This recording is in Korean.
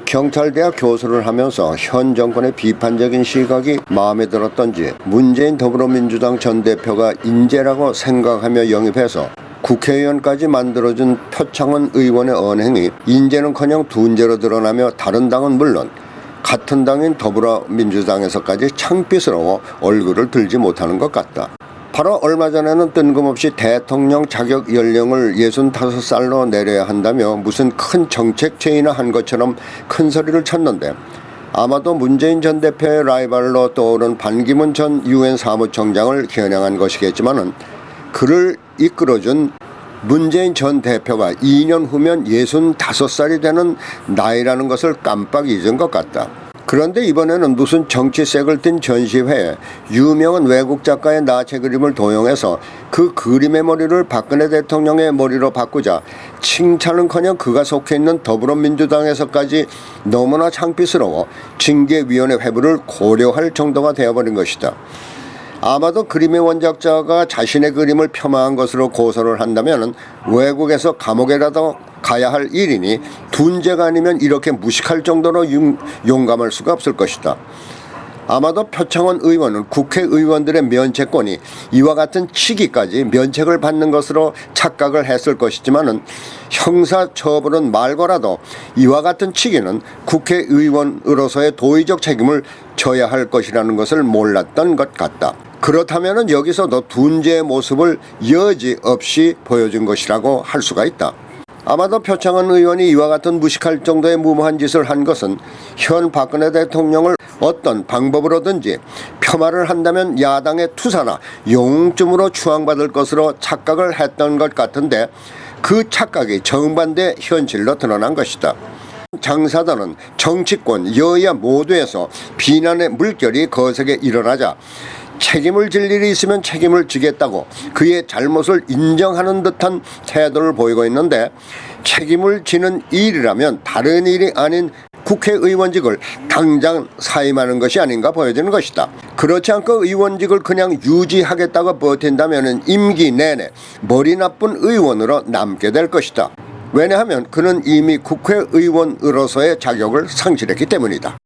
경찰대학 교수를 하면서 현 정권의 비판적인 시각이 마음에 들었던지 문재인 더불어민주당 전 대표가 인재라고 생각하며 영입해서 국회의원까지 만들어준 표창원 의원의 언행이 인재는커녕 둔재로 드러나며 다른 당은 물론 같은 당인 더불어민주당에서까지 창피스러워 얼굴을 들지 못하는 것 같다. 바로 얼마 전에는 뜬금없이 대통령 자격 연령을 65살로 내려야 한다며 무슨 큰 정책 제의나 한 것처럼 큰 소리를 쳤는데, 아마도 문재인 전 대표의 라이벌로 떠오른 반기문 전 유엔 사무총장을 겨냥한 것이겠지만은 그를 이끌어준 문재인 전 대표가 2년 후면 65살이 되는 나이라는 것을 깜빡 잊은 것 같다. 그런데 이번에는 무슨 정치색을 띤 전시회에 유명한 외국 작가의 나체 그림을 도용해서 그 그림의 머리를 박근혜 대통령의 머리로 바꾸자 칭찬은커녕 그가 속해 있는 더불어민주당에서까지 너무나 창피스러워 징계위원회 회부를 고려할 정도가 되어버린 것이다. 아마도 그림의 원작자가 자신의 그림을 폄하한 것으로 고소를 한다면 외국에서 감옥에라도 가야 할 일이니 둔재가 아니면 이렇게 무식할 정도로 용감할 수가 없을 것이다. 아마도 표창원 의원은 국회의원들의 면책권이 이와 같은 치기까지 면책을 받는 것으로 착각을 했을 것이지만은 형사처벌은 말고라도 이와 같은 치기는 국회의원으로서의 도의적 책임을 져야 할 것이라는 것을 몰랐던 것 같다. 그렇다면 여기서도 둔재의 모습을 여지없이 보여준 것이라고 할 수가 있다. 아마도 표창원 의원이 이와 같은 무식할 정도의 무모한 짓을 한 것은 현 박근혜 대통령을 어떤 방법으로든지 폄하를 한다면 야당의 투사나 영웅쯤으로 추앙받을 것으로 착각을 했던 것 같은데, 그 착각이 정반대 현실로 드러난 것이다. 장사단은 정치권, 여야 모두에서 비난의 물결이 거세게 일어나자 책임을 질 일이 있으면 책임을 지겠다고 그의 잘못을 인정하는 듯한 태도를 보이고 있는데, 책임을 지는 일이라면 다른 일이 아닌 국회의원직을 당장 사임하는 것이 아닌가 보여지는 것이다. 그렇지 않고 의원직을 그냥 유지하겠다고 버틴다면 임기 내내 머리 나쁜 의원으로 남게 될 것이다. 왜냐하면 그는 이미 국회의원으로서의 자격을 상실했기 때문이다.